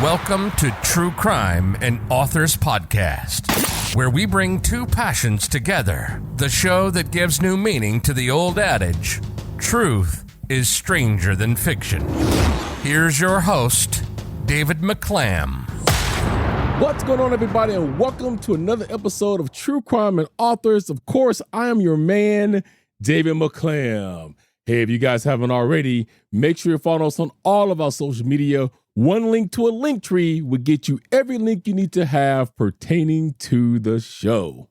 Welcome to True Crime and Authors Podcast, where we bring two passions together. The show that gives new meaning to the old adage, truth is stranger than fiction. Here's your host, David McClam. What's going on, everybody, and welcome to another episode of True Crime and Authors. Of course, I am your man, David McClam. Hey, if you guys haven't already, make sure you follow us on all of our social media. One link to a link tree will get you every link you need to have pertaining to the show.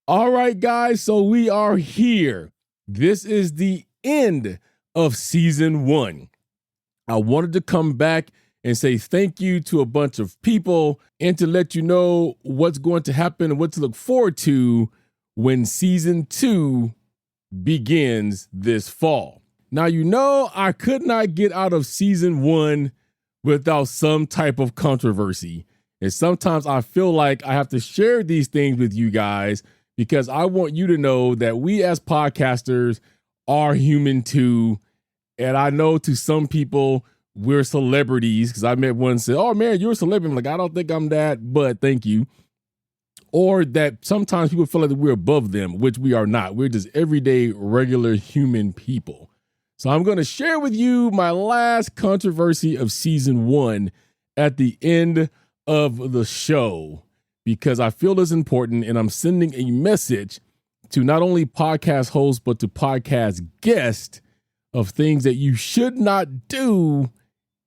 All right, guys, so we are here. This is the end of season 1. I wanted to come back and say thank you to a bunch of people and to let you know what's going to happen and what to look forward to when season 2 begins this fall. Now, you know, I could not get out of season 1 without some type of controversy. And sometimes I feel like I have to share these things with you guys because I want you to know that we as podcasters are human too. And I know to some people we're celebrities, because I met one say, "Oh man, you're a celebrity." I'm like, I don't think I'm that, but thank you. Or that sometimes people feel like we're above them, which we are not. We're just everyday, regular human people. So I'm going to share with you my last controversy of season 1 at the end of the show, because I feel it's important, and I'm sending a message to not only podcast hosts, but to podcast guests of things that you should not do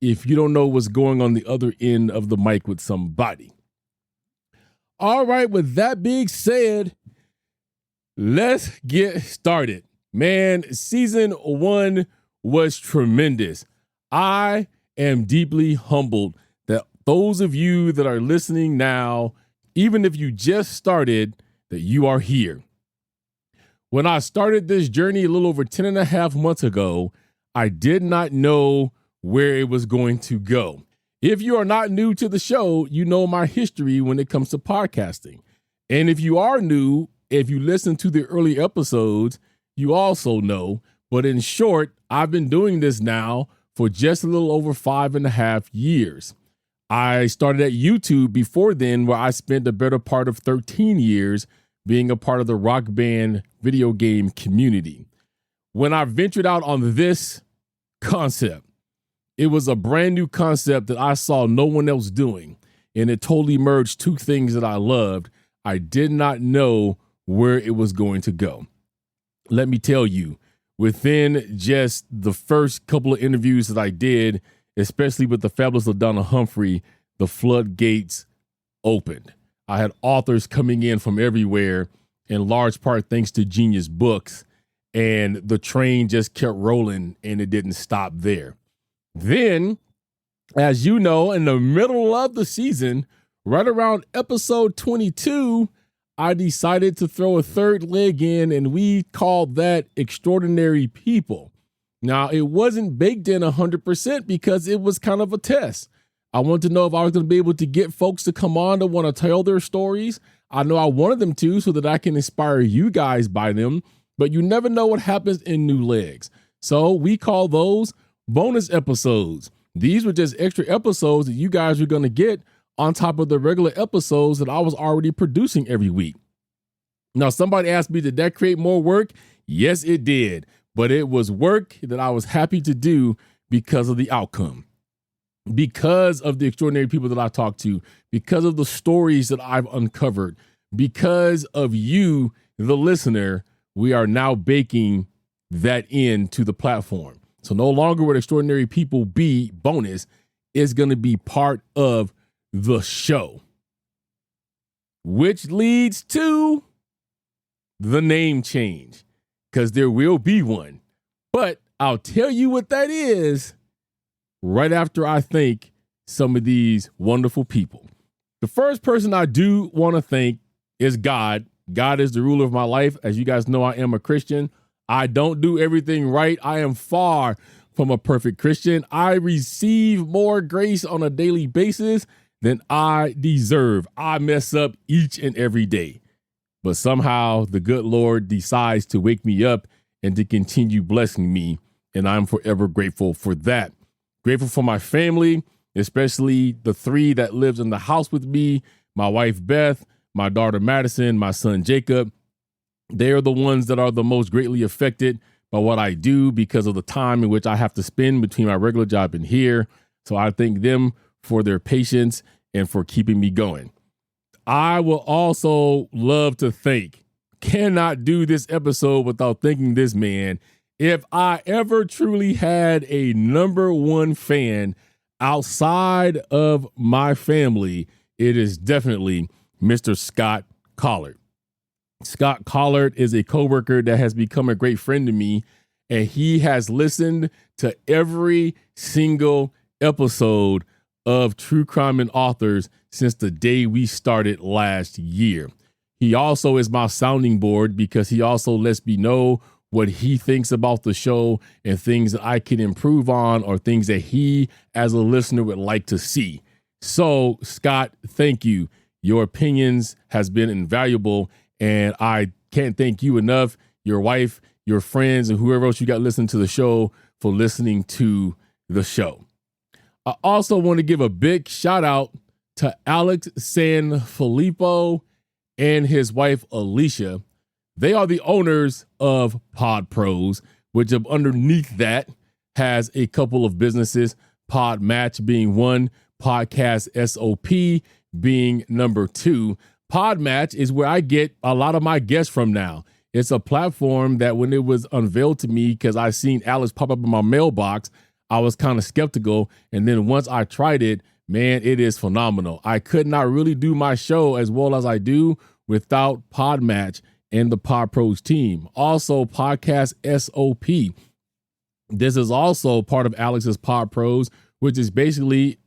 if you don't know what's going on the other end of the mic with somebody. All right, with that being said, let's get started. Man, season 1 was tremendous. I am deeply humbled that those of you that are listening now, even if you just started, that you are here. When I started this journey a little over 10 and a half months ago, I did not know where it was going to go. If you are not new to the show, you know my history when it comes to podcasting. And if you are new, if you listen to the early episodes, you also know. But in short, I've been doing this now for just a little over 5.5 years. I started at YouTube before then, where I spent the better part of 13 years being a part of the Rock Band video game community. When I ventured out on this concept, it was a brand new concept that I saw no one else doing, and it totally merged two things that I loved. I did not know where it was going to go. Let me tell you, within just the first couple of interviews that I did, especially with the fabulous LaDonna Humphrey, the floodgates opened. I had authors coming in from everywhere, in large part thanks to Genius Books, and the train just kept rolling, and it didn't stop there. Then, as you know, in the middle of the season, right around episode 22, I decided to throw a third leg in, and we called that Extraordinary People. Now, it wasn't baked in 100% because it was kind of a test. I wanted to know if I was going to be able to get folks to come on to want to tell their stories. I know I wanted them to so that I can inspire you guys by them, but you never know what happens in new legs. So we call those bonus episodes. These were just extra episodes that you guys are going to get on top of the regular episodes that I was already producing every week. Now, somebody asked me, did that create more work? Yes, it did. But it was work that I was happy to do because of the outcome, because of the extraordinary people that I talked to, because of the stories that I've uncovered, because of you, the listener. We are now baking that into the platform. So no longer would Extraordinary People be bonus. It's going to be part of the show, which leads to the name change, because there will be one. But I'll tell you what that is right after I thank some of these wonderful people. The first person I do want to thank is God. God is the ruler of my life. As you guys know, I am a Christian. I don't do everything right. I am far from a perfect Christian. I receive more grace on a daily basis than I deserve. I mess up each and every day, but somehow the good Lord decides to wake me up and to continue blessing me, and I'm forever grateful for that. Grateful for my family. especially the three that lives in the house with me, my wife, Beth, my daughter, Madison, my son, Jacob. They are the ones that are the most greatly affected by what I do because of the time in which I have to spend between my regular job and here. So I thank them for their patience and for keeping me going. I will also love to cannot do this episode without thanking this man. If I ever truly had a number one fan outside of my family, it is definitely Mr. Scott Collard. Scott Collard is a coworker that has become a great friend to me, and he has listened to every single episode of True Crime and Authors since the day we started last year. He also is my sounding board because he also lets me know what he thinks about the show and things that I can improve on or things that he as a listener would like to see. So, Scott, thank you. Your opinions has been invaluable, and I can't thank you enough, your wife, your friends, and whoever else you got listening to the show for listening to the show. I also want to give a big shout out to Alex Sanfilippo and his wife, Alicia. They are the owners of Pod Pros, which underneath that has a couple of businesses, Pod Match being one, Podcast SOP being number two. Pod Match is where I get a lot of my guests from now. It's a platform that when it was unveiled to me, because I seen Alex pop up in my mailbox, I was kind of skeptical. And then once I tried it, man, it is phenomenal. I could not really do my show as well as I do without Pod Match and the Pod Pros team. Also, Podcast SOP. This is also part of Alex's Pod Pros, which is basically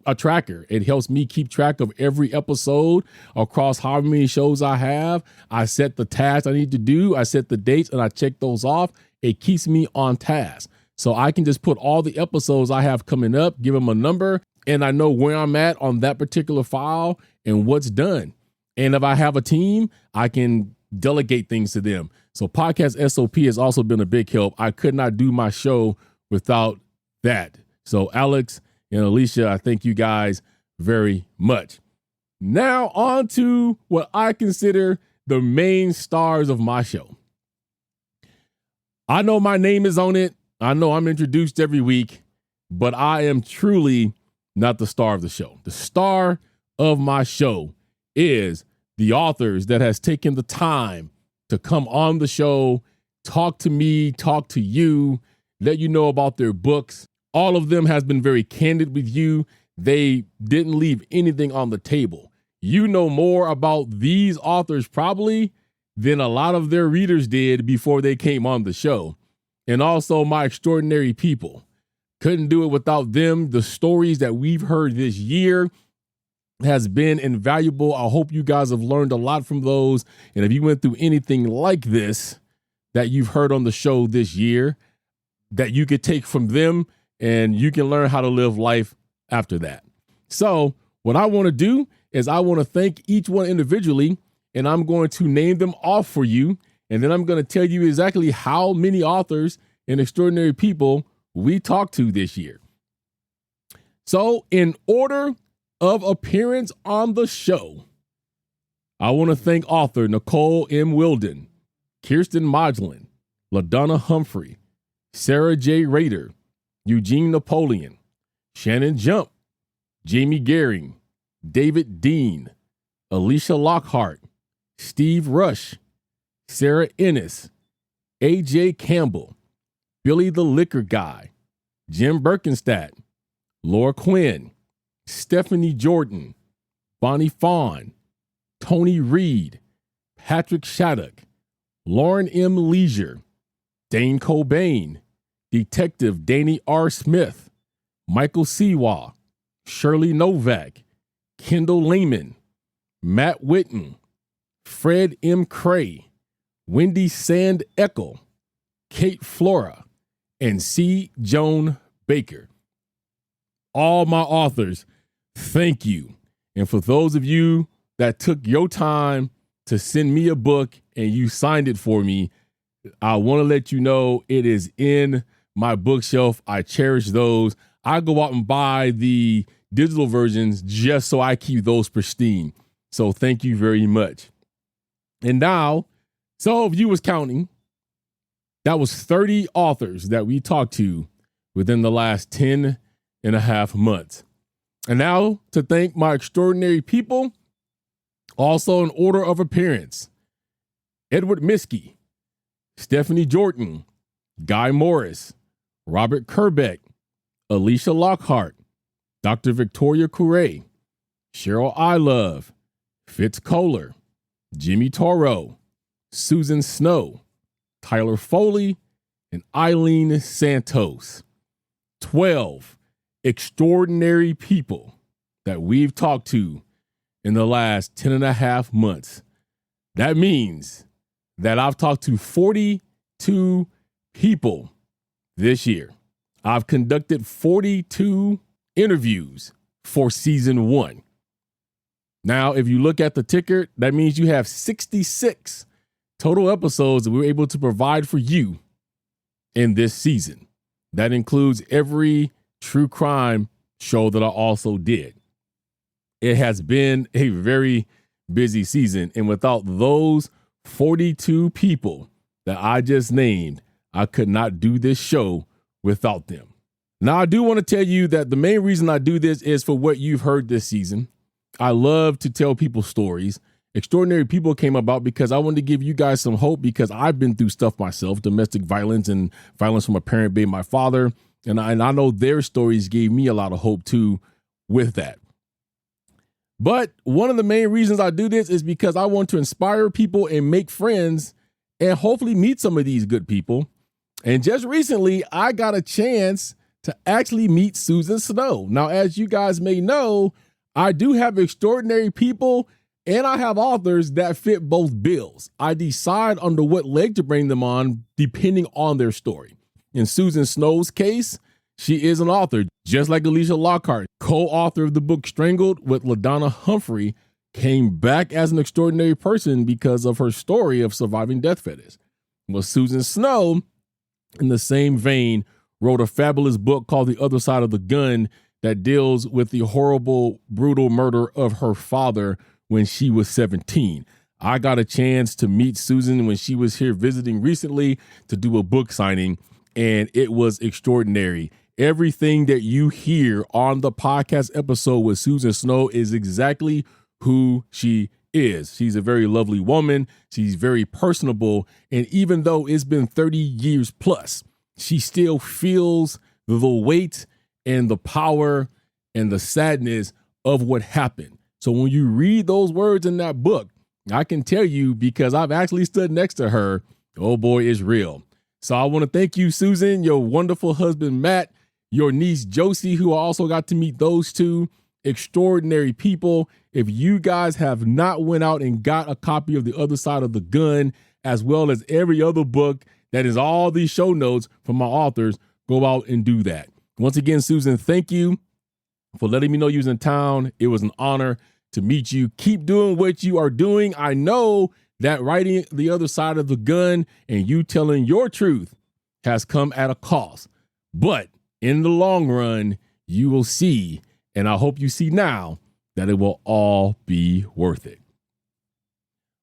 a tracker. It helps me keep track of every episode across how many shows I have. I set the tasks I need to do. I set the dates and I check those off. It keeps me on task. So I can just put all the episodes I have coming up, give them a number, and I know where I'm at on that particular file and what's done. And if I have a team, I can delegate things to them. So Podcast SOP has also been a big help. I could not do my show without that. So Alex and Alicia, I thank you guys very much. Now on to what I consider the main stars of my show. I know my name is on it. I know I'm introduced every week, but I am truly not the star of the show. The star of my show is the authors that has taken the time to come on the show, talk to me, talk to you, let you know about their books. All of them has been very candid with you. They didn't leave anything on the table. You know more about these authors probably than a lot of their readers did before they came on the show. And also my extraordinary people. Couldn't do it without them. The stories that we've heard this year has been invaluable. I hope you guys have learned a lot from those. And if you went through anything like this that you've heard on the show this year, that you could take from them and you can learn how to live life after that. So what I want to do is I want to thank each one individually, and I'm going to name them off for you. And then I'm going to tell you exactly how many authors and extraordinary people we talked to this year. So in order of appearance on the show, I want to thank author Nicole M. Wilden, Kirsten Modglin, LaDonna Humphrey, Sarah J. Rader, Eugene Napoleon, Shannon Jump, Jamie Gehring, David Dean, Alicia Lockhart, Steve Rush, Sarah Ennis, A.J. Campbell, Billy the Liquor Guy, Jim Birkenstadt, Laura Quinn, Stephanie Jordan, Bonnie Fawn, Tony Reed, Patrick Shattuck, Lauren M. Leisure, Dane Cobain, Detective Danny R. Smith, Michael Siwa, Shirley Novak, Kendall Lehman, Matt Whitten, Fred M. Cray, Wendy Sand Eckel, Kate Flora, and C. Joan Baker. All my authors, thank you. And for those of you that took your time to send me a book and you signed it for me, I want to let you know it is in my bookshelf. I cherish those. I go out and buy the digital versions just so I keep those pristine. So thank you very much. And now, so if you was counting, that was 30 authors that we talked to within the last 10 and a half months. And now to thank my extraordinary people, also in order of appearance: Edward Miskey, Stephanie Jordan, Guy Morris, Robert Kerbeck, Alicia Lockhart, Dr. Victoria Couray, Cheryl I Love, Fitz Kohler, Jimmy Toro, Susan Snow, Tyler Foley, and Eileen Santos. 12 extraordinary people that we've talked to in the last 10 and a half months. That means that I've talked to 42 people this year. I've conducted 42 interviews for season 1. Now, if you look at the ticker, that means you have 66 total episodes that we were able to provide for you in this season. That includes every true crime show that I also did. It has been a very busy season, and without those 42 people that I just named, I could not do this show without them. Now, I do want to tell you that the main reason I do this is for what you've heard this season. I love to tell people stories. Extraordinary People came about because I wanted to give you guys some hope, because I've been through stuff myself, domestic violence and violence from a parent being my father. And I know their stories gave me a lot of hope too with that. But one of the main reasons I do this is because I want to inspire people and make friends and hopefully meet some of these good people. And just recently, I got a chance to actually meet Susan Snow. Now, as you guys may know, I do have extraordinary people and I have authors that fit both bills. I decide under what leg to bring them on depending on their story. In Susan Snow's case, she is an author, just like Alicia Lockhart, co-author of the book Strangled with LaDonna Humphrey, came back as an extraordinary person because of her story of surviving death fetish. Well, Susan Snow, in the same vein, wrote a fabulous book called The Other Side of the Gun that deals with the horrible, brutal murder of her father when she was 17. I got a chance to meet Susan when she was here visiting recently to do a book signing, and it was extraordinary. Everything that you hear on the podcast episode with Susan Snow is exactly who she is. She's a very lovely woman. She's very personable. And even though it's been 30 years plus, she still feels the weight and the power and the sadness of what happened. So when you read those words in that book, I can tell you, because I've actually stood next to her, oh boy, it's real. So I want to thank you, Susan, your wonderful husband, Matt, your niece, Josie, who I also got to meet. Those two extraordinary people. If you guys have not went out and got a copy of The Other Side of the Gun, as well as every other book that is all these show notes from my authors, go out and do that. Once again, Susan, thank you for letting me know you was in town. It was an honor to meet you. Keep doing what you are doing. I know that writing The Other Side of the Gun and you telling your truth has come at a cost. But in the long run, you will see, and I hope you see now, that it will all be worth it.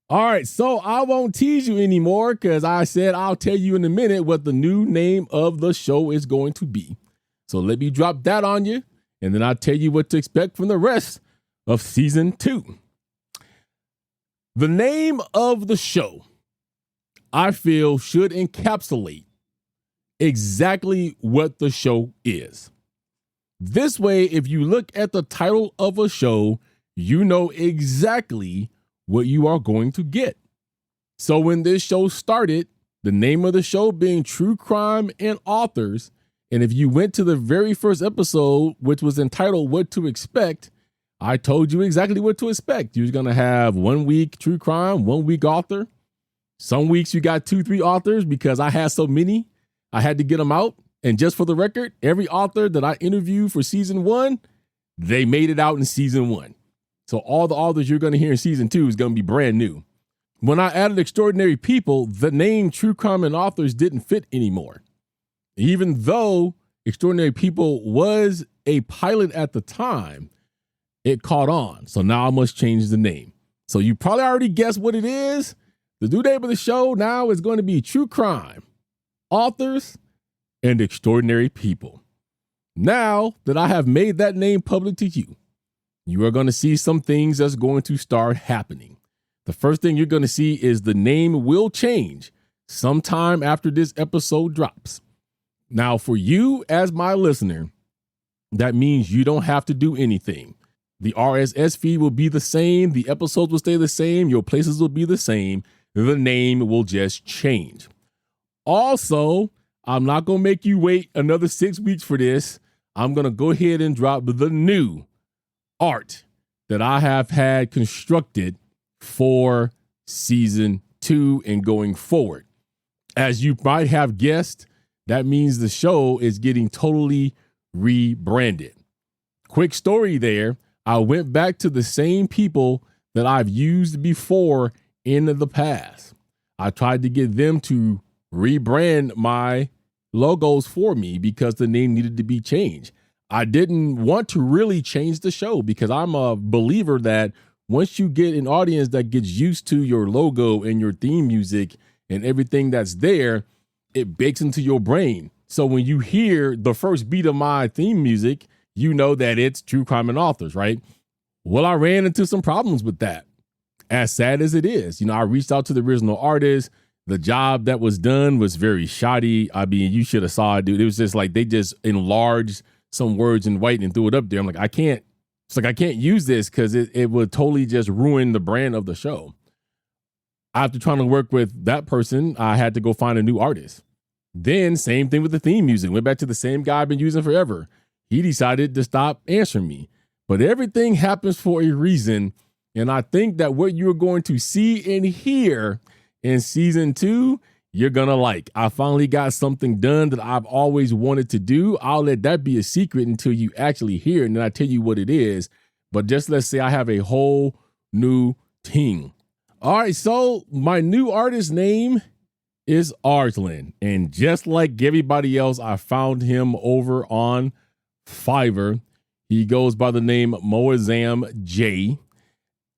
All right, so I won't tease you anymore, because I said I'll tell you in a minute what the new name of the show is going to be. So let me drop that on you, and then I'll tell you what to expect from the rest of season 2. The name of the show, I feel, should encapsulate exactly what the show is. This way, if you look at the title of a show, you know exactly what you are going to get. So when this show started, the name of the show being True Crime and Authors, and if you went to the very first episode, which was entitled What to Expect, I told you exactly what to expect. You was going to have 1 week true crime, 1 week author. Some weeks you got 2-3 authors, because I had so many, I had to get them out. And just for the record, every author that I interviewed for season 1, they made it out in season 1. So all the authors you're going to hear in season 2 is going to be brand new. When I added extraordinary people, the name True Crime and Authors didn't fit anymore. Even though Extraordinary People was a pilot at the time, it caught on. So now I must change the name. So you probably already guessed what it is. The new name of the show now is going to be True Crime, Authors, and Extraordinary People. Now that I have made that name public to you, you are going to see some things that's going to start happening. The first thing you're going to see is the name will change sometime after this episode drops. Now, for you as my listener, that means you don't have to do anything. The RSS feed will be the same. The episodes will stay the same. Your places will be the same. The name will just change. Also, I'm not going to make you wait another 6 weeks for this. I'm going to go ahead and drop the new art that I have had constructed for season 2 and going forward. As you might have guessed, that means the show is getting totally rebranded. Quick story there. I went back to the same people that I've used before in the past. I tried to get them to rebrand my logos for me because the name needed to be changed. I didn't want to really change the show because I'm a believer that once you get an audience that gets used to your logo and your theme music and everything that's there, it bakes into your brain. So when you hear the first beat of my theme music, you know that it's True Crime and Authors, right? Well, I ran into some problems with that. As sad as it is, I reached out to the original artist. The job that was done was very shoddy. I mean, you should have saw it, dude. It was just like they just enlarged some words in white and threw it up there. I'm like, I can't use this because it would totally just ruin the brand of the show. After trying to work with that person, I had to go find a new artist. Then same thing with the theme music. Went back to the same guy I've been using forever. He decided to stop answering me. But everything happens for a reason. And I think that what you're going to see and hear in season 2, you're going to like. I finally got something done that I've always wanted to do. I'll let that be a secret until you actually hear it, and then I tell you what it is. But just let's say I have a whole new team. All right, so my new artist name is Arslan. And just like everybody else, I found him over on Fiverr. He goes by the name Moazam J.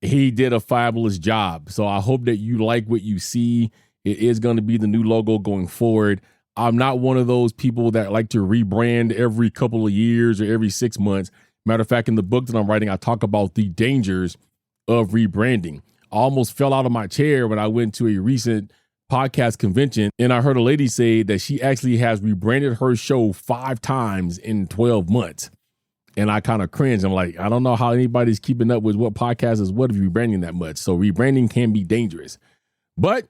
He did a fabulous job. So I hope that you like what you see. It is going to be the new logo going forward. I'm not one of those people that like to rebrand every couple of years or every 6 months. Matter of fact, in the book that I'm writing, I talk about the dangers of rebranding. I almost fell out of my chair when I went to a recent podcast convention and I heard a lady say that she actually has rebranded her show 5 times in 12 months. And I kind of cringed. I'm like, I don't know how anybody's keeping up with what podcast is what if you're rebranding that much. So rebranding can be dangerous. But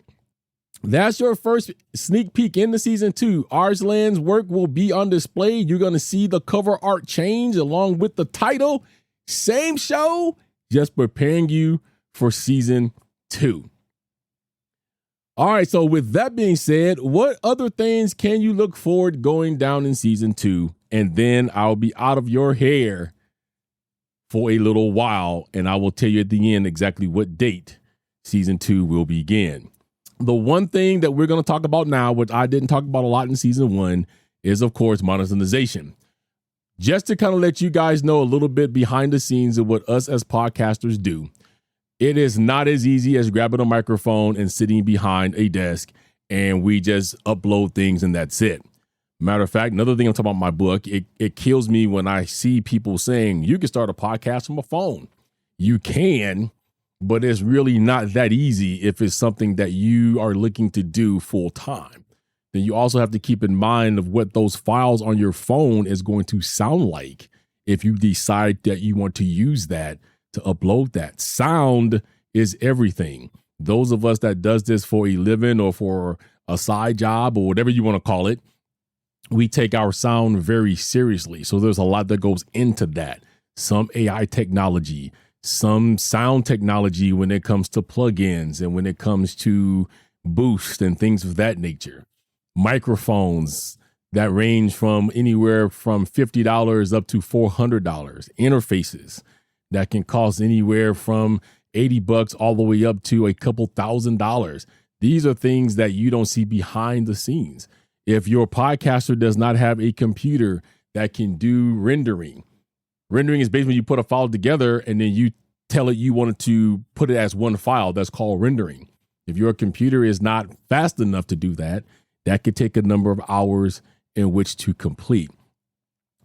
that's your first sneak peek into season 2. Arslan's work will be on display. You're going to see the cover art change along with the title. Same show, just preparing you for season 2. All right, so with that being said, what other things can you look forward going down in season 2? And then I'll be out of your hair for a little while, and I will tell you at the end exactly what date season 2 will begin. The one thing that we're going to talk about now, which I didn't talk about a lot in season 1, is, of course, monetization. Just to kind of let you guys know a little bit behind the scenes of what us as podcasters do. It is not as easy as grabbing a microphone and sitting behind a desk and we just upload things and that's it. Matter of fact, another thing I'm talking about in my book, it kills me when I see people saying you can start a podcast from a phone. You can, but it's really not that easy if it's something that you are looking to do full time. Then you also have to keep in mind of what those files on your phone is going to sound like if you decide that you want to use that to upload that. Sound is everything. Those of us that does this for a living or for a side job or whatever you want to call it, we take our sound very seriously. So there's a lot that goes into that. Some AI technology, some sound technology when it comes to plugins and when it comes to boost and things of that nature. Microphones that range from anywhere from $50 up to $400. Interfaces that can cost anywhere from $80 all the way up to a couple $1,000s. These are things that you don't see behind the scenes. If your podcaster does not have a computer that can do rendering is basically when you put a file together and then you tell it you wanted to put it as one file. That's called rendering. If your computer is not fast enough to do that, that could take a number of hours in which to complete.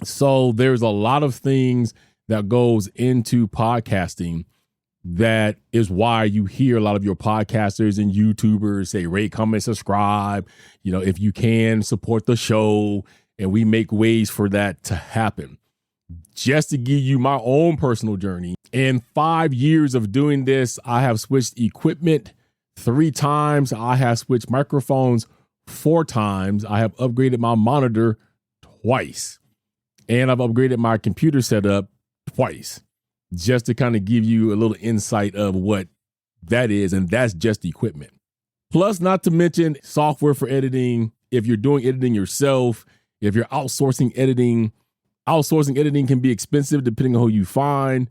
So there's a lot of things that goes into podcasting. That is why you hear a lot of your podcasters and YouTubers say, rate, comment, subscribe. If you can, support the show. And we make ways for that to happen. Just to give you my own personal journey, in 5 years of doing this, I have switched equipment 3 times. I have switched microphones 4 times. I have upgraded my monitor twice. And I've upgraded my computer setup twice. Just to kind of give you a little insight of what that is. And that's just equipment. Plus, not to mention software for editing. If you're doing editing yourself, if you're outsourcing editing can be expensive depending on who you find.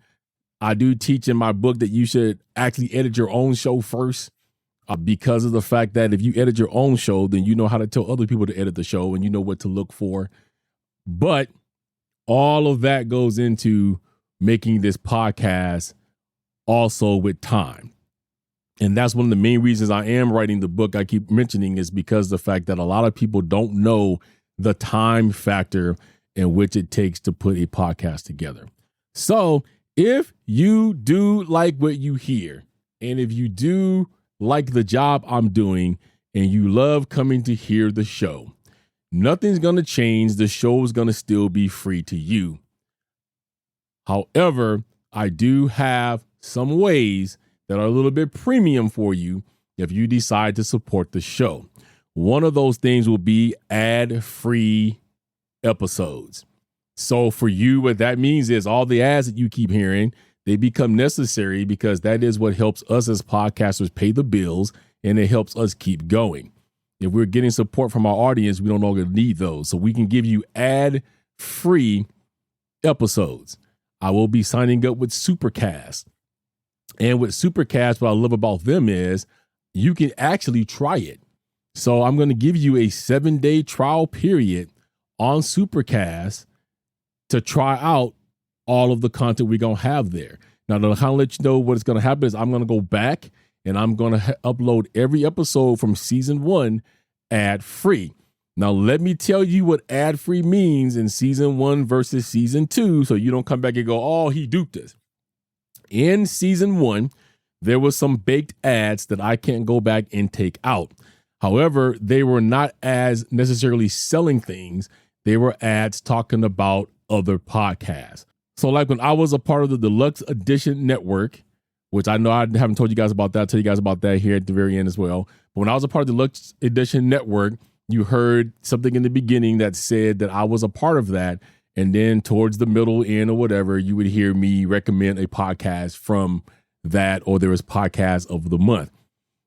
I do teach in my book that you should actually edit your own show first because of the fact that if you edit your own show, then you know how to tell other people to edit the show and you know what to look for. But all of that goes into making this podcast also with time. And that's one of the main reasons I am writing the book I keep mentioning is because the fact that a lot of people don't know the time factor in which it takes to put a podcast together. So if you do like what you hear, and if you do like the job I'm doing, and you love coming to hear the show, nothing's going to change. The show is going to still be free to you. However, I do have some ways that are a little bit premium for you if you decide to support the show. One of those things will be ad-free episodes. So for you, what that means is all the ads that you keep hearing, they become necessary because that is what helps us as podcasters pay the bills and it helps us keep going. If we're getting support from our audience, we don't longer need those. So we can give you ad-free episodes. I will be signing up with Supercast. And with Supercast, what I love about them is you can actually try it. So I'm going to give you a 7-day trial period on Supercast to try out all of the content we're going to have there. Now, to kind of let you know what's going to happen is I'm going to go back and I'm going to upload every episode from season 1 ad-free. Now, let me tell you what ad-free means in season 1 versus season 2, so you don't come back and go, oh, he duped us. In season 1, there was some baked ads that I can't go back and take out. However, they were not as necessarily selling things. They were ads talking about other podcasts. So like when I was a part of the Deluxe Edition Network, which I know I haven't told you guys about that, I'll tell you guys about that here at the very end as well. But when I was a part of the Deluxe Edition Network, you heard something in the beginning that said that I was a part of that. And then towards the middle, end, or whatever, you would hear me recommend a podcast from that, or there was podcast of the month.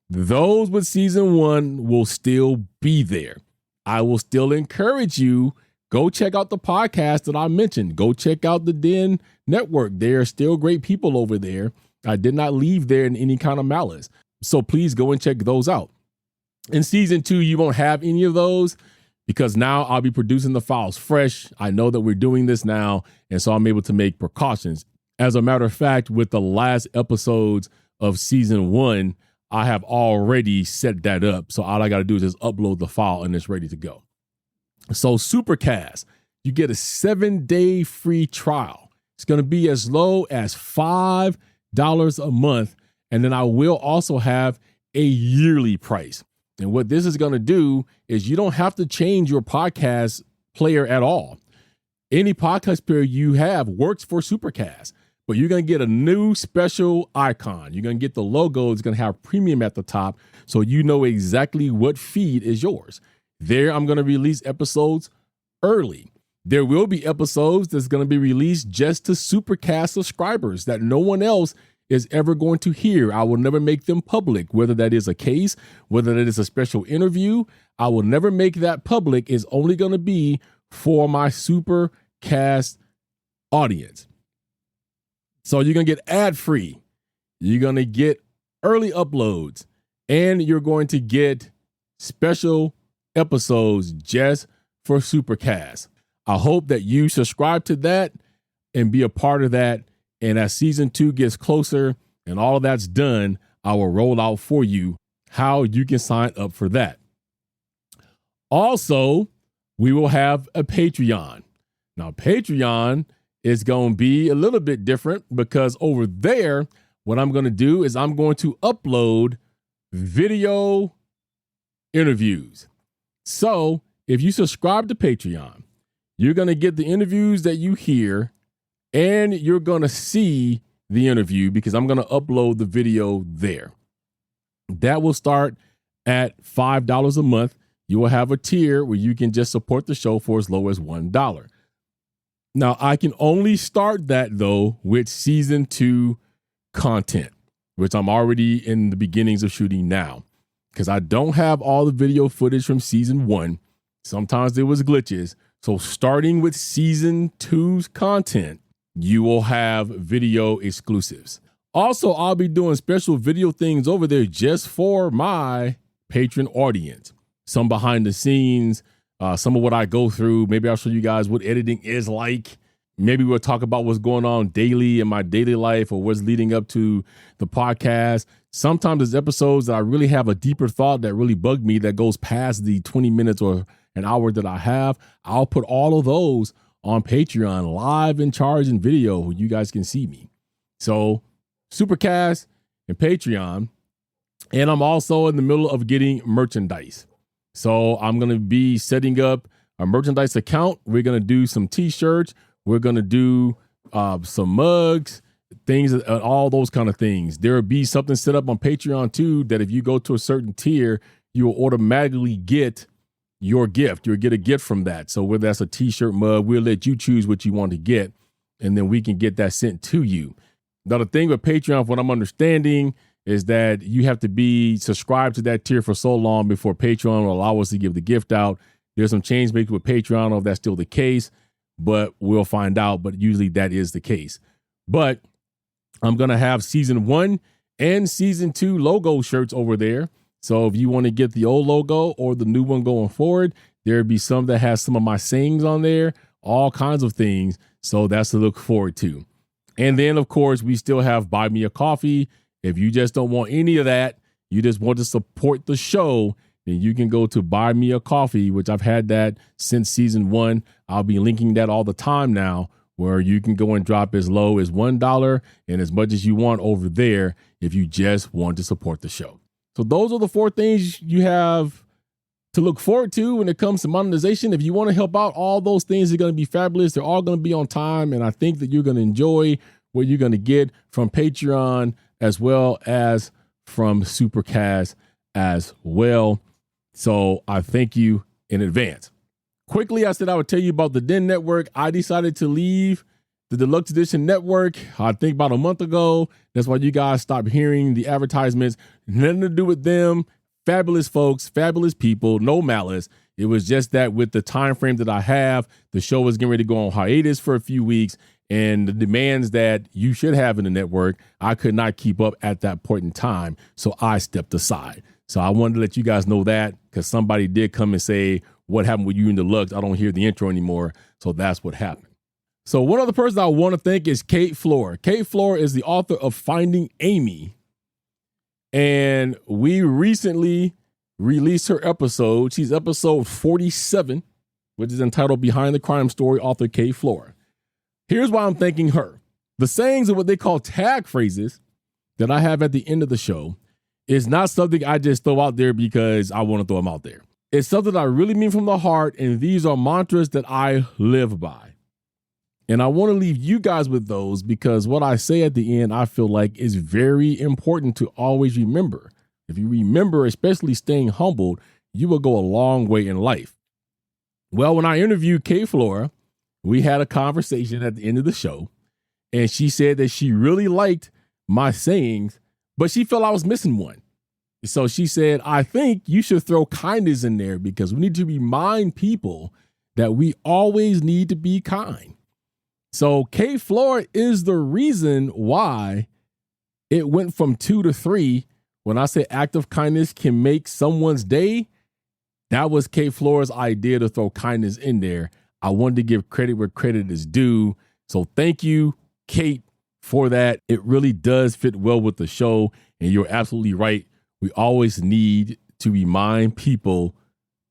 Those with season 1 will still be there. I will still encourage you, go check out the podcast that I mentioned. Go check out the Den Network. There are still great people over there. I did not leave there in any kind of malice. So please go and check those out. In season 2, you won't have any of those because now I'll be producing the files fresh. I know that we're doing this now, and so I'm able to make precautions. As a matter of fact, with the last episodes of season 1, I have already set that up. So all I got to do is just upload the file and it's ready to go. So Supercast, you get a 7-day free trial. It's going to be as low as $5 a month. And then I will also have a yearly price. And what this is going to do is you don't have to change your podcast player at all. Any podcast player you have works for Supercast, but you're going to get a new special icon. You're going to get the logo. It's going to have premium at the top, so you know exactly what feed is yours. There, I'm going to release episodes early. There will be episodes that's going to be released just to Supercast subscribers that no one else is ever going to hear. I will never make them public, whether that is a case, whether that is a special interview. I will never make that public. It's only going to be for my Supercast audience. So you're going to get ad-free. You're going to get early uploads, and you're going to get special episodes just for Supercast. I hope that you subscribe to that and be a part of that. And as season 2 gets closer and all of that's done, I will roll out for you how you can sign up for that. Also, we will have a Patreon. Now, Patreon is going to be a little bit different because over there, what I'm going to do is I'm going to upload video interviews. So if you subscribe to Patreon, you're going to get the interviews that you hear and you're going to see the interview because I'm going to upload the video there. That will start at $5 a month. You will have a tier where you can just support the show for as low as $1. Now, I can only start that, though, with season 2 content, which I'm already in the beginnings of shooting now, because I don't have all the video footage from season 1. Sometimes there was glitches. So starting with season 2's content, you will have video exclusives. Also, I'll be doing special video things over there just for my patron audience. Some behind the scenes, some of what I go through. Maybe I'll show you guys what editing is like. Maybe we'll talk about what's going on daily in my daily life or what's leading up to the podcast. Sometimes there's episodes that I really have a deeper thought that really bugged me that goes past the 20 minutes or an hour that I have. I'll put all of those on Patreon, live in charge in video, where you guys can see me. So Supercast and Patreon. And I'm also in the middle of getting merchandise. So I'm going to be setting up a merchandise account. We're going to do some t-shirts. We're going to do some mugs, things, all those kind of things. There will be something set up on Patreon too, that if you go to a certain tier, you will automatically get your gift. You'll get a gift from that. So whether that's a t-shirt, mug, we'll let you choose what you want to get, and then we can get that sent to you. Now, the thing with Patreon, what I'm understanding, is that you have to be subscribed to that tier for so long before Patreon will allow us to give the gift out. There's some change making with Patreon. I don't know if that's still the case, but we'll find out. But usually that is the case. But I'm going to have season 1 and season 2 logo shirts over there. So if you want to get the old logo or the new one going forward, there'll be some that has some of my sayings on there, all kinds of things. So that's to look forward to. And then, of course, we still have Buy Me a Coffee. If you just don't want any of that, you just want to support the show, then you can go to Buy Me a Coffee, which I've had that since season 1. I'll be linking that all the time now, where you can go and drop as low as $1 and as much as you want over there if you just want to support the show. So those are the 4 things you have to look forward to when it comes to monetization. If you want to help out, all those things are going to be fabulous. They're all going to be on time. And I think that you're going to enjoy what you're going to get from Patreon as well as from Supercast as well. So I thank you in advance. Quickly, I said I would tell you about the Den Network. I decided to leave the Deluxe Edition Network, I think about a month ago. That's why you guys stopped hearing the advertisements. Nothing to do with them. Fabulous folks, fabulous people, no malice. It was just that with the time frame that I have, the show is getting ready to go on hiatus for a few weeks. And the demands that you should have in the network, I could not keep up at that point in time. So I stepped aside. So I wanted to let you guys know that, because somebody did come and say, what happened with you in Deluxe? I don't hear the intro anymore. So that's what happened. So one other person I want to thank is Kate Flora. Kate Flora is the author of Finding Amy. And we recently released her episode. She's episode 47, which is entitled Behind the Crime Story, author Kate Flora. Here's why I'm thanking her. The sayings are what they call tag phrases that I have at the end of the show. Is not something I just throw out there because I want to throw them out there. It's something I really mean from the heart, and these are mantras that I live by. And I want to leave you guys with those because what I say at the end, I feel like is very important to always remember. If you remember, especially staying humbled, you will go a long way in life. Well, when I interviewed Kate Flora, we had a conversation at the end of the show, and she said that she really liked my sayings, but she felt I was missing one. So she said, I think you should throw kindness in there because we need to remind people that we always need to be kind. So Kate Flora is the reason why it went from 2 to 3. When I say act of kindness can make someone's day, That was Kate Flora's idea to throw kindness in there. I wanted to give credit where credit is due. So thank you, Kate, for that. It really does fit well with the show. And you're absolutely right. We always need to remind people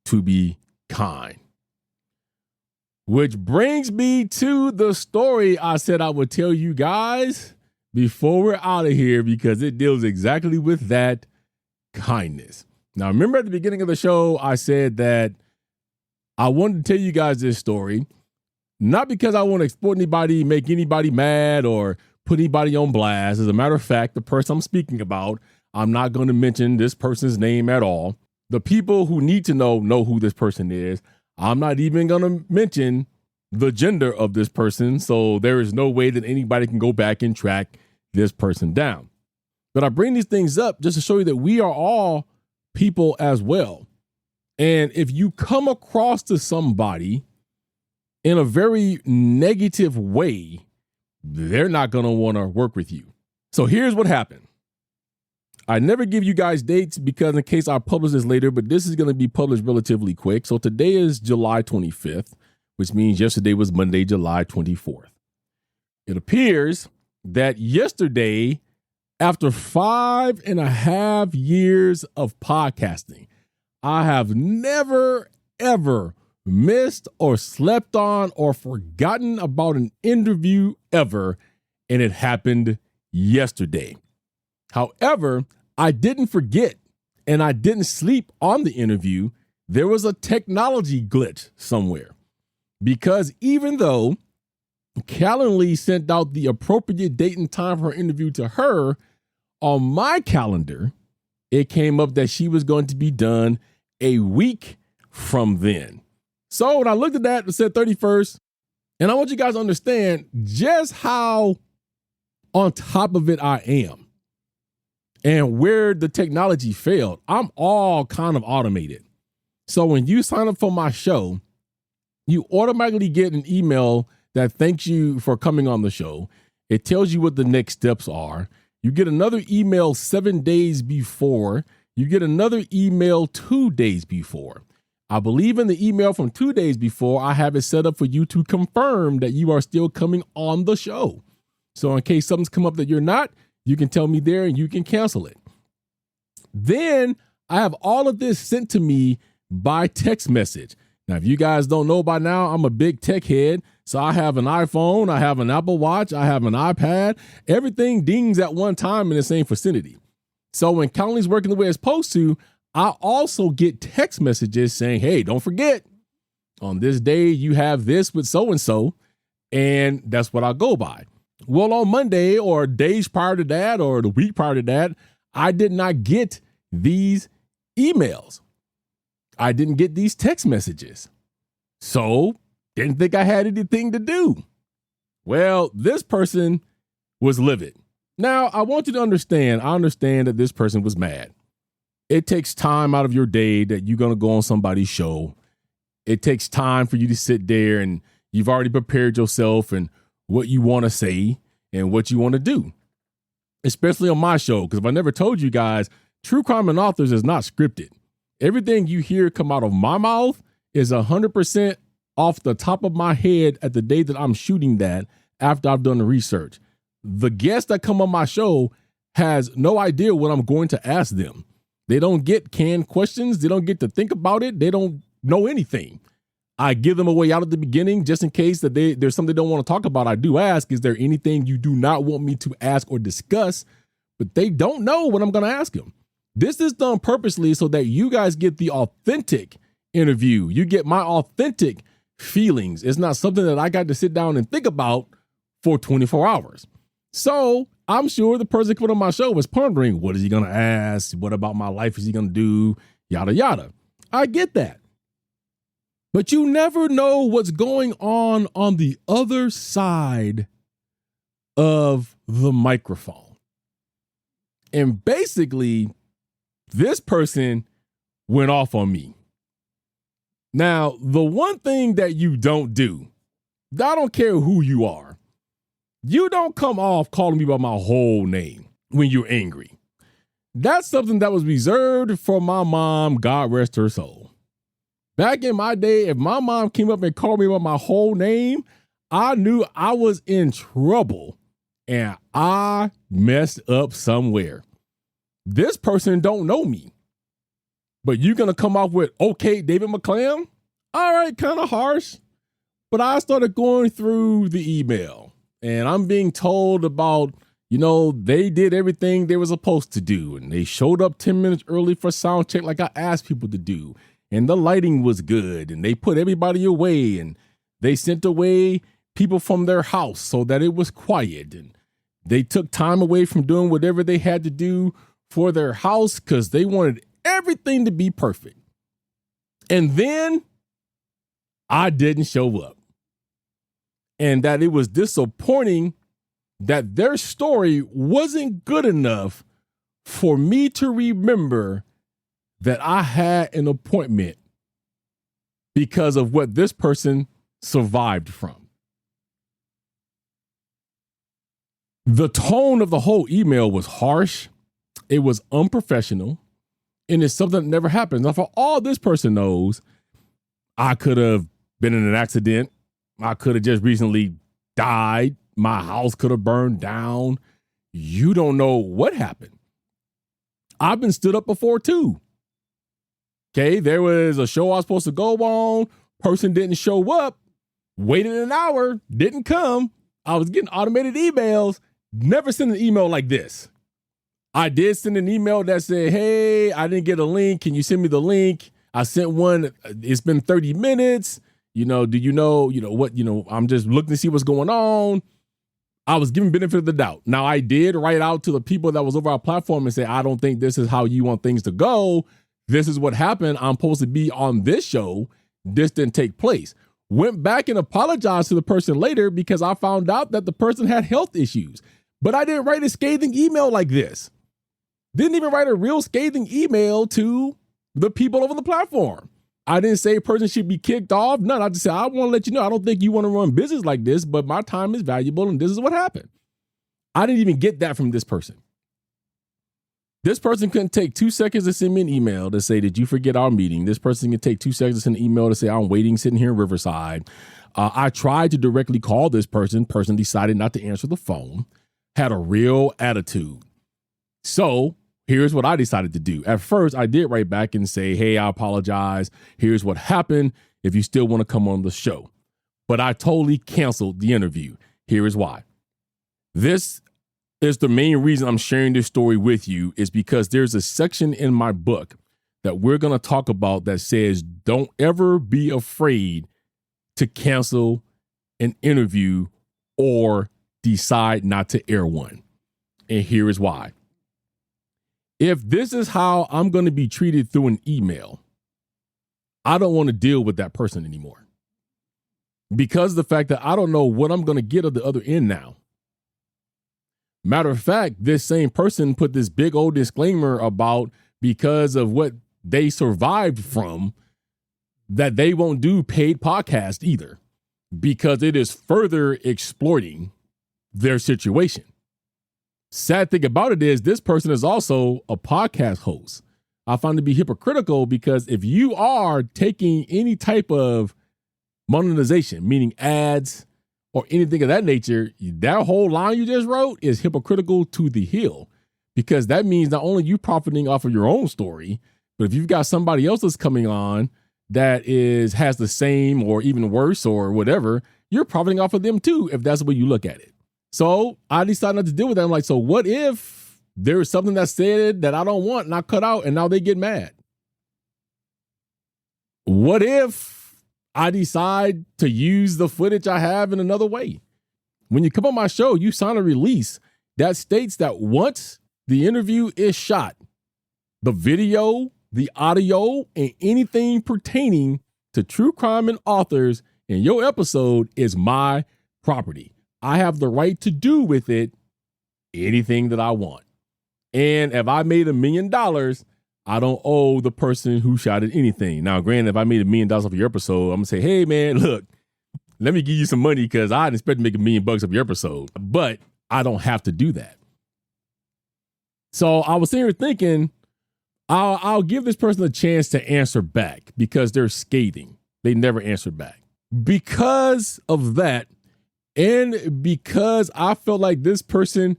to be kind. Which brings me to the story I said I would tell you guys before we're out of here, because it deals exactly with that, kindness. Now, remember at the beginning of the show, I said that I wanted to tell you guys this story, not because I want to exploit anybody, make anybody mad, or put anybody on blast. As a matter of fact, the person I'm speaking about, I'm not going to mention this person's name at all. The people who need to know who this person is. I'm not even going to mention the gender of this person, so there is no way that anybody can go back and track this person down. But I bring these things up just to show you that we are all people as well. And if you come across to somebody in a very negative way, they're not going to want to work with you. So here's what happened. I never give you guys dates because in case I publish this later, but this is going to be published relatively quick. So today is July 25th, which means yesterday was Monday, July 24th. It appears that yesterday, after 5.5 years of podcasting, I have never, ever missed or slept on or forgotten about an interview ever, and it happened yesterday. However, I didn't forget and I didn't sleep on the interview. There was a technology glitch somewhere, because even though Calendly sent out the appropriate date and time for her interview to her, on my calendar, it came up that she was going to be done a week from then. So when I looked at that, it said 31st. And I want you guys to understand just how on top of it I am and where the technology failed. I'm all kind of automated. So when you sign up for my show, you automatically get an email that thanks you for coming on the show. It tells you what the next steps are. You get another email 7 days before. You get another email 2 days before. I believe in the email from 2 days before, I have it set up for you to confirm that you are still coming on the show. So in case something's come up that you're not, you can tell me there and you can cancel it. Then I have all of this sent to me by text message. Now, if you guys don't know by now, I'm a big tech head. So I have an iPhone, I have an Apple Watch, I have an iPad. Everything dings at one time in the same vicinity. So when Calendly's working the way it's supposed to, I also get text messages saying, hey, don't forget, on this day you have this with so-and-so, and that's what I go by. Well, on Monday or days prior to that or the week prior to that, I did not get these emails. I didn't get these text messages. So didn't think I had anything to do. Well, this person was livid. Now, I want you to understand, I understand that this person was mad. It takes time out of your day that you're going to go on somebody's show. It takes time for you to sit there and you've already prepared yourself and what you want to say and what you want to do, especially on my show. Because if I never told you guys, True Crime and Authors is not scripted. Everything you hear come out of my mouth is 100% off the top of my head at the day that I'm shooting that after I've done the research. The guests that come on my show has no idea what I'm going to ask them. They don't get canned questions. They don't get to think about it. They don't know anything. I give them a way out at the beginning just in case that there's something they don't want to talk about. I do ask, is there anything you do not want me to ask or discuss? But they don't know what I'm going to ask them. This is done purposely so that you guys get the authentic interview. You get my authentic feelings. It's not something that I got to sit down and think about for 24 hours. So I'm sure the person coming on my show was pondering, what is he going to ask? What about my life is he going to do? Yada, yada. I get that. But you never know what's going on the other side of the microphone. And basically, this person went off on me. Now, the one thing that you don't do, I don't care who you are, you don't come off calling me by my whole name when you're angry. That's something that was reserved for my mom, God rest her soul. Back in my day, if my mom came up and called me by my whole name, I knew I was in trouble and I messed up somewhere. This person don't know me, but you're going to come off with, okay, David McClam? All right, kind of harsh. But I started going through the email and I'm being told about, they did everything they were supposed to do. And they showed up 10 minutes early for sound check like I asked people to do. And the lighting was good. And they put everybody away. And they sent away people from their house so that it was quiet. And they took time away from doing whatever they had to do for their house because they wanted everything to be perfect. And then I didn't show up. And that it was disappointing that their story wasn't good enough for me to remember that I had an appointment because of what this person survived from. The tone of the whole email was harsh. It was unprofessional. And it's something that never happens. Now, for all this person knows, I could have been in an accident. I could have just recently died. My house could have burned down. You don't know what happened. I've been stood up before too. Okay, there was a show I was supposed to go on. Person didn't show up. Waited an hour, didn't come. I was getting automated emails. Never sent an email like this. I did send an email that said, hey, I didn't get a link. Can you send me the link? I sent one. It's been 30 minutes. Do you know what, I'm just looking to see what's going on. I was given benefit of the doubt. Now I did write out to the people that was over our platform and say, I don't think this is how you want things to go. This is what happened. I'm supposed to be on this show. This didn't take place. Went back and apologized to the person later because I found out that the person had health issues, but I didn't write a scathing email like this. Didn't even write a real scathing email to the people over the platform. I didn't say a person should be kicked off. None. I just said, I want to let you know, I don't think you want to run business like this, but my time is valuable and this is what happened. I didn't even get that from this person. This person couldn't take 2 seconds to send me an email to say, did you forget our meeting? This person can take 2 seconds to send an email to say, I'm waiting, sitting here in Riverside. I tried to directly call this person. Person decided not to answer the phone, had a real attitude. So here's what I decided to do. At first, I did write back and say, hey, I apologize. Here's what happened. If you still want to come on the show. But I totally canceled the interview. Here is why. This is the main reason I'm sharing this story with you is because there's a section in my book that we're going to talk about that says, don't ever be afraid to cancel an interview or decide not to air one. And here is why. If this is how I'm going to be treated through an email, I don't want to deal with that person anymore. Because of the fact that I don't know what I'm going to get at the other end now. Matter of fact, this same person put this big old disclaimer about because of what they survived from, that they won't do paid podcast either, because it is further exploiting their situation. Sad thing about it is this person is also a podcast host. I find it to be hypocritical because if you are taking any type of monetization, meaning ads or anything of that nature, that whole line you just wrote is hypocritical to the hill, because that means not only you profiting off of your own story, but if you've got somebody else that's coming on that has the same or even worse or whatever, you're profiting off of them too, if that's the way you look at it. So I decided not to deal with that. I'm like, so what if there's something that's said that I don't want and I cut out and now they get mad? What if I decide to use the footage I have in another way? When you come on my show, you sign a release that states that once the interview is shot, the video, the audio, and anything pertaining to true crime and authors in your episode is my property. I have the right to do with it anything that I want. And if I made $1 million, I don't owe the person who shot it anything. Now, granted, if I made $1 million off your episode, I'm gonna say, hey man, look, let me give you some money because I didn't expect to make $1 million off your episode. But I don't have to do that. So I was sitting here thinking, I'll give this person a chance to answer back because they're scathing. They never answered back. Because of that, and because I felt like this person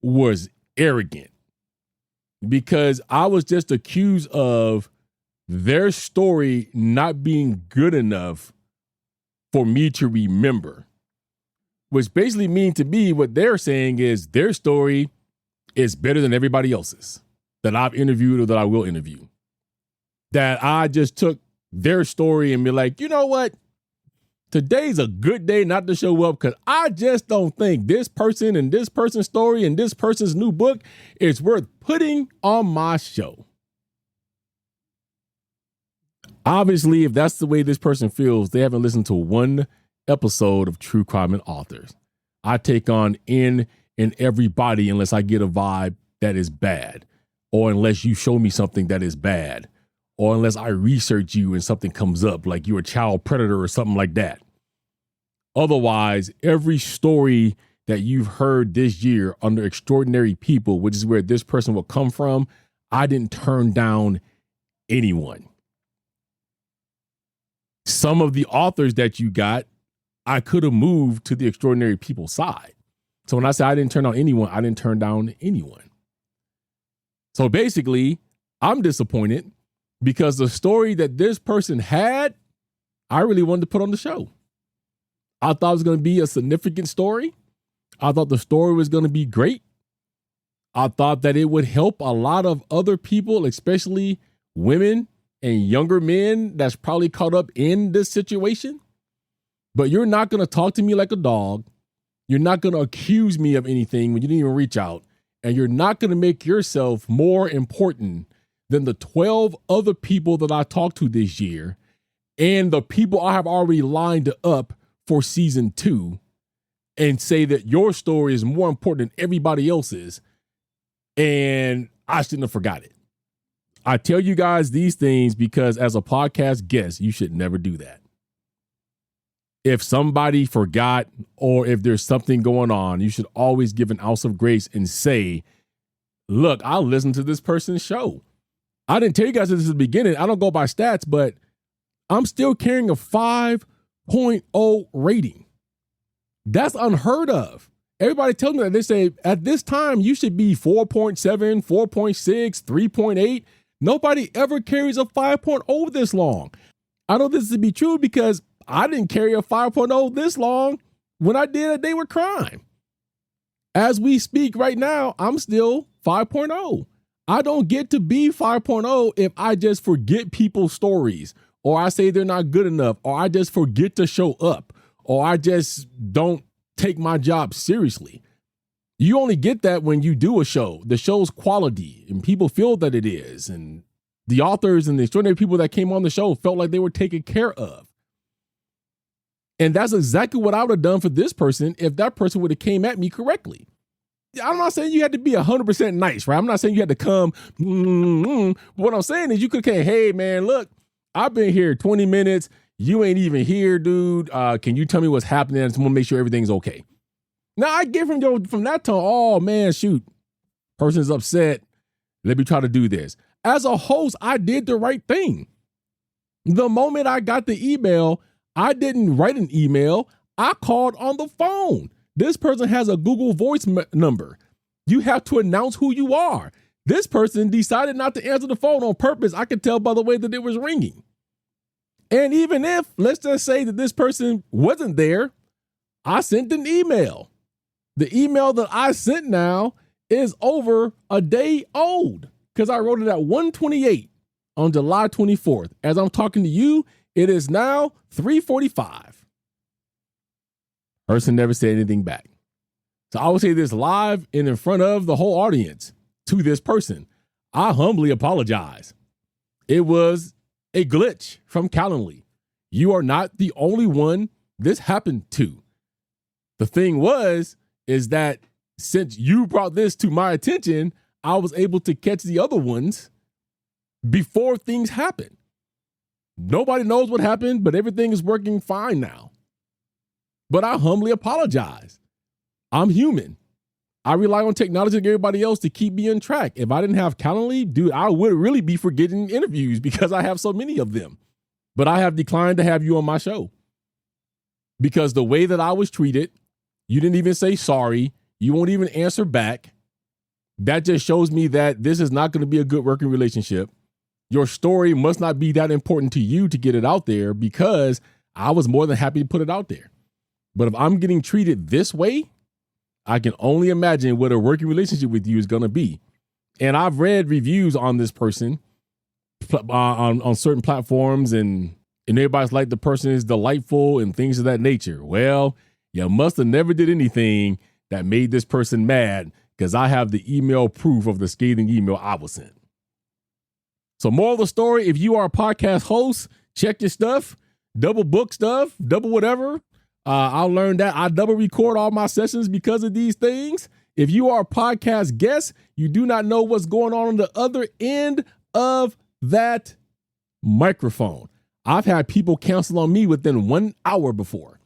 was arrogant, because I was just accused of their story not being good enough for me to remember, which basically means to me what they're saying is their story is better than everybody else's that I've interviewed or that I will interview. That I just took their story and be like, you know what? Today's a good day not to show up because I just don't think this person and this person's story and this person's new book is worth putting on my show. Obviously, if that's the way this person feels, they haven't listened to one episode of True Crime and Authors. I take on in and everybody unless I get a vibe that is bad, or unless you show me something that is bad, or unless I research you and something comes up like you're a child predator or something like that. Otherwise, every story that you've heard this year under Extraordinary People, which is where this person will come from, I didn't turn down anyone. Some of the authors that you got, I could have moved to the Extraordinary People side. So when I say I didn't turn down anyone, I didn't turn down anyone. So basically, I'm disappointed because the story that this person had, I really wanted to put on the show. I thought it was going to be a significant story. I thought the story was going to be great. I thought that it would help a lot of other people, especially women and younger men that's probably caught up in this situation. But you're not going to talk to me like a dog. You're not going to accuse me of anything when you didn't even reach out. And you're not going to make yourself more important than the 12 other people that I talked to this year and the people I have already lined up for season 2 and say that your story is more important than everybody else's. And I shouldn't have forgot it. I tell you guys these things because as a podcast guest, you should never do that. If somebody forgot or if there's something going on, you should always give an ounce of grace and say, look, I listened to this person's show. I didn't tell you guys this at the beginning. I don't go by stats, but I'm still carrying a 5.0 rating. That's unheard of. Everybody tells me that. They say at this time, you should be 4.7, 4.6, 3.8. Nobody ever carries a 5.0 this long. I know this to be true because I didn't carry a 5.0 this long when I did A Day with Crime. As we speak right now, I'm still 5.0. I don't get to be 5.0 if I just forget people's stories, or I say they're not good enough, or I just forget to show up, or I just don't take my job seriously. You only get that when you do a show. The show's quality and people feel that it is. And the authors and the extraordinary people that came on the show felt like they were taken care of. And that's exactly what I would have done for this person if that person would have came at me correctly. I'm not saying you had to be 100% nice, right? I'm not saying you had to come. What I'm saying is you could say, hey, man, look, I've been here 20 minutes. You ain't even here, dude. Can you tell me what's happening? I just want to make sure everything's okay. Now, I get from that tone, oh, man, shoot, person's upset. Let me try to do this. As a host, I did the right thing. The moment I got the email, I didn't write an email. I called on the phone. This person has a Google Voice number. You have to announce who you are. This person decided not to answer the phone on purpose. I could tell by the way that it was ringing. And even if, let's just say that this person wasn't there, I sent an email. The email that I sent now is over a day old because I wrote it at 1:28 on July 24th. As I'm talking to you, it is now 3:45. Person never said anything back. So I will say this live and in front of the whole audience to this person. I humbly apologize. It was a glitch from Calendly. You are not the only one this happened to. The thing is that since you brought this to my attention, I was able to catch the other ones before things happen. Nobody knows what happened, but everything is working fine now. But I humbly apologize. I'm human. I rely on technology like everybody else to keep me on track. If I didn't have Calendly, dude, I would really be forgetting interviews because I have so many of them. But I have declined to have you on my show because the way that I was treated, you didn't even say sorry. You won't even answer back. That just shows me that this is not going to be a good working relationship. Your story must not be that important to you to get it out there because I was more than happy to put it out there. But if I'm getting treated this way, I can only imagine what a working relationship with you is going to be. And I've read reviews on this person on certain platforms, and everybody's like the person is delightful and things of that nature. Well, you must have never did anything that made this person mad because I have the email proof of the scathing email I was sent. So moral of the story, if you are a podcast host, check your stuff, double book stuff, double whatever. I learned that I double record all my sessions because of these things. If you are a podcast guest, you do not know what's going on the other end of that microphone. I've had people cancel on me within 1 hour before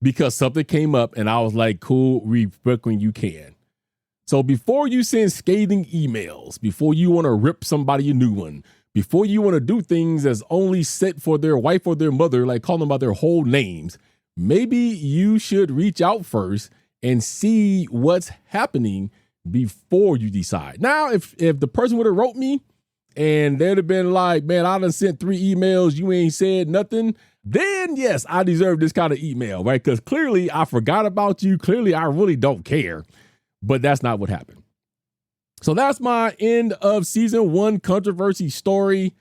because something came up and I was like, cool, rebook when you can. So before you send scathing emails, before you want to rip somebody a new one, before you want to do things that's only set for their wife or their mother, like call them by their whole names, maybe you should reach out first and see what's happening before you decide. Now, if the person would have wrote me and they'd have been like, man, I done sent 3 emails, you ain't said nothing, then yes, I deserve this kind of email, right? Because clearly I forgot about you. Clearly I really don't care, but that's not what happened. So that's my end of season 1 controversy story.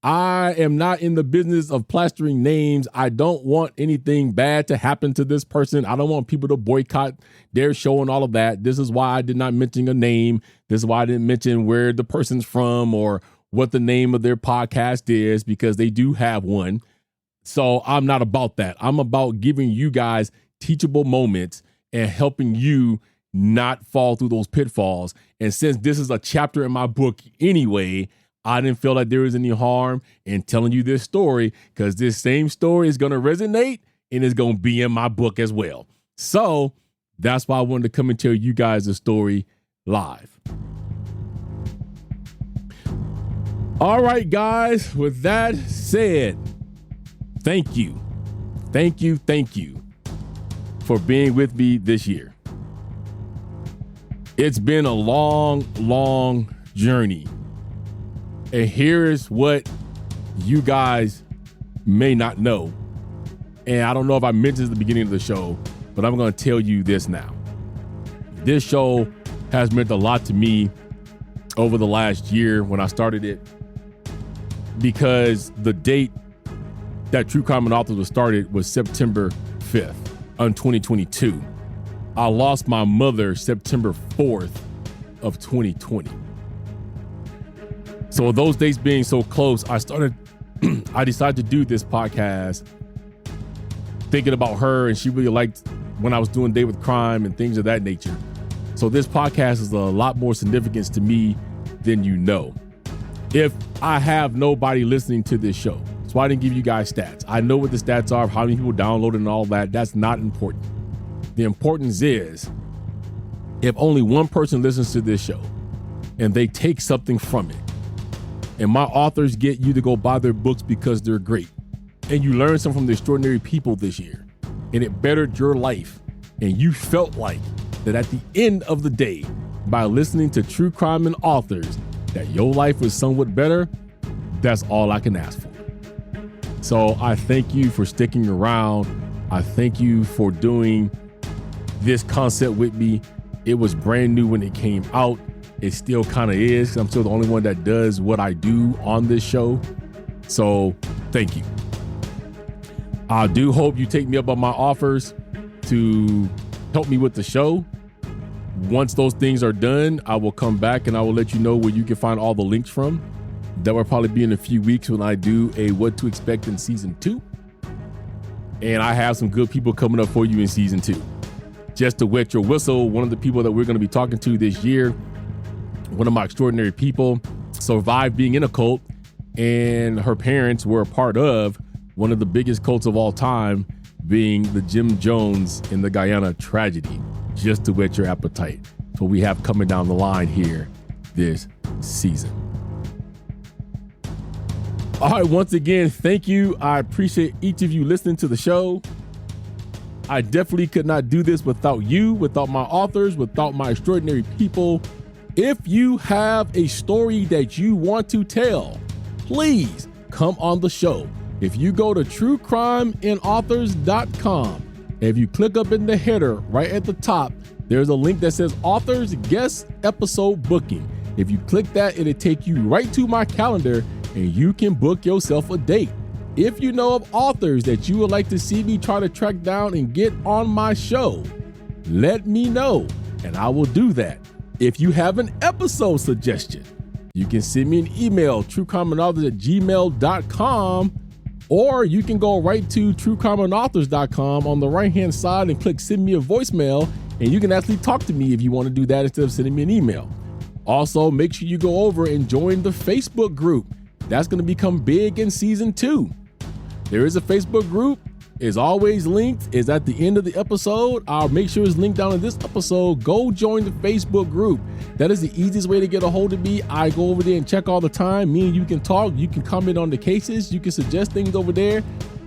I am not in the business of plastering names. I don't want anything bad to happen to this person. I don't want people to boycott their show and all of that. This is why I did not mention a name. This is why I didn't mention where the person's from or what the name of their podcast is, because they do have one. So I'm not about that. I'm about giving you guys teachable moments and helping you not fall through those pitfalls. And since this is a chapter in my book anyway, I didn't feel like there was any harm in telling you this story because this same story is going to resonate and it's going to be in my book as well. So that's why I wanted to come and tell you guys the story live. All right, guys, with that said, thank you for being with me this year. It's been a long journey. And here's what you guys may not know. And I don't know if I mentioned at the beginning of the show, but I'm going to tell you this now. This show has meant a lot to me over the last year when I started it, because the date that True Crime and Authors was started was September 5th on 2022. I lost my mother September 4th of 2020. So those dates being so close, I decided to do this podcast thinking about her, and she really liked when I was doing Day with Crime and things of that nature. So this podcast is a lot more significance to me than you know. If I have nobody listening to this show, so I didn't give you guys stats. I know what the stats are, how many people downloaded and all that. That's not important. The importance is if only one person listens to this show and they take something from it, and my authors get you to go buy their books because they're great, and you learn something from the extraordinary people this year, and it bettered your life, and you felt like that at the end of the day, by listening to True Crime and Authors, that your life was somewhat better, that's all I can ask for. So I thank you for sticking around. I thank you for doing this concept with me. It was brand new when it came out. It still kind of is. I'm still the only one that does what I do on this show. So thank you. I do hope you take me up on my offers to help me with the show. Once those things are done, I will come back and I will let you know where you can find all the links from. That will probably be in a few weeks when I do a What to Expect in Season 2. And I have some good people coming up for you in Season 2. Just to wet your whistle, one of the people that we're going to be talking to this year, one of my extraordinary people, survived being in a cult, and her parents were a part of one of the biggest cults of all time, being the Jim Jones in the Guyana tragedy. just to whet your appetite. So we have coming down the line here this season. All right, once again, thank you. I appreciate each of you listening to the show. I definitely could not do this without you, without my authors, without my extraordinary people. If you have a story that you want to tell, please come on the show. If you go to truecrimeinauthors.com, if you click up in the header right at the top, there's a link that says Authors Guest Episode Booking. If you click that, it'll take you right to my calendar and you can book yourself a date. If you know of authors that you would like to see me try to track down and get on my show, let me know and I will do that. If you have an episode suggestion, you can send me an email, truecrimeinauthors@gmail.com, or you can go right to truecrimeinauthors.com on the right-hand side and click send me a voicemail, and you can actually talk to me if you want to do that instead of sending me an email. Also, make sure you go over and join the Facebook group. That's going to become big in season 2. There is a Facebook group. It's always linked. It's at the end of the episode. I'll make sure it's linked down in this episode. Go join the Facebook group. That is the easiest way to get a hold of me. I go over there and check all the time. Me and you can talk. You can comment on the cases. You can suggest things over there.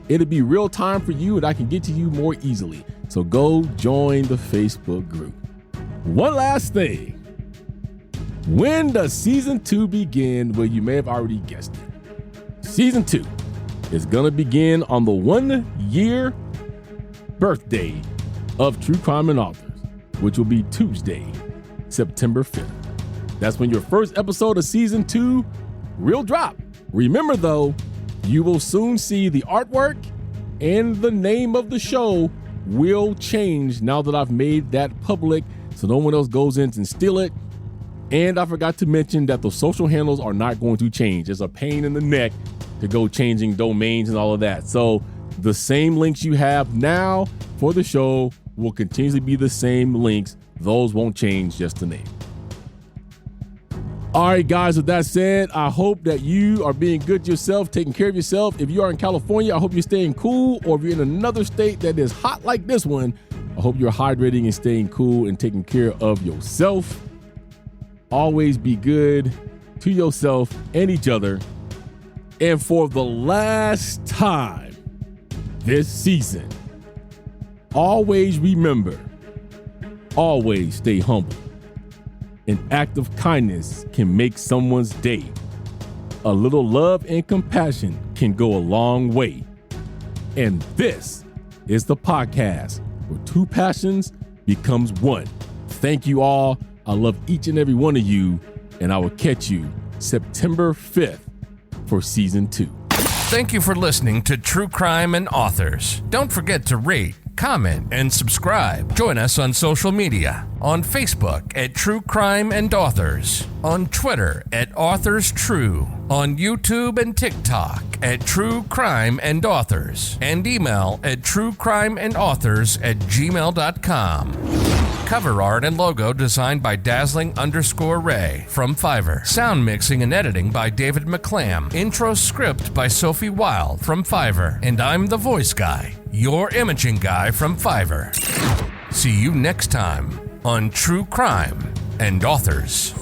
It'll be real time for you and I can get to you more easily. So go join the Facebook group. One last thing. When does season 2 begin? Well, you may have already guessed it. Season 2 is going to begin on the 1-year birthday of True Crime and Authors, which will be Tuesday, September 5th. That's when your first episode of season 2 will drop. Remember though, you will soon see the artwork and the name of the show will change now that I've made that public so no one else goes in and steal it. And I forgot to mention that the social handles are not going to change. It's a pain in the neck to go changing domains and all of that. So the same links you have now for the show will continuously be the same links. Those won't change, just the name. All right, guys, with that said, I hope that you are being good to yourself, taking care of yourself. If you are in California, I hope you're staying cool. Or if you're in another state that is hot like this one, I hope you're hydrating and staying cool and taking care of yourself. Always be good to yourself and each other. And for the last time this season, always remember, always stay humble. An act of kindness can make someone's day. A little love and compassion can go a long way. And this is the podcast where two passions becomes one. Thank you all. I love each and every one of you, and I will catch you September 5th for season 2. Thank you for listening to True Crime and Authors. Don't forget to rate, comment, and subscribe. Join us on social media. On Facebook at True Crime and Authors. On Twitter at Authors True. On YouTube and TikTok at True Crime and Authors. And email at truecrimeandauthors@gmail.com. Cover art and logo designed by Dazzling_Ray from Fiverr. Sound mixing and editing by David McClam. Intro script by Sophie Wild from Fiverr. And I'm the voice guy, your imaging guy from Fiverr. See you next time on True Crime and Authors.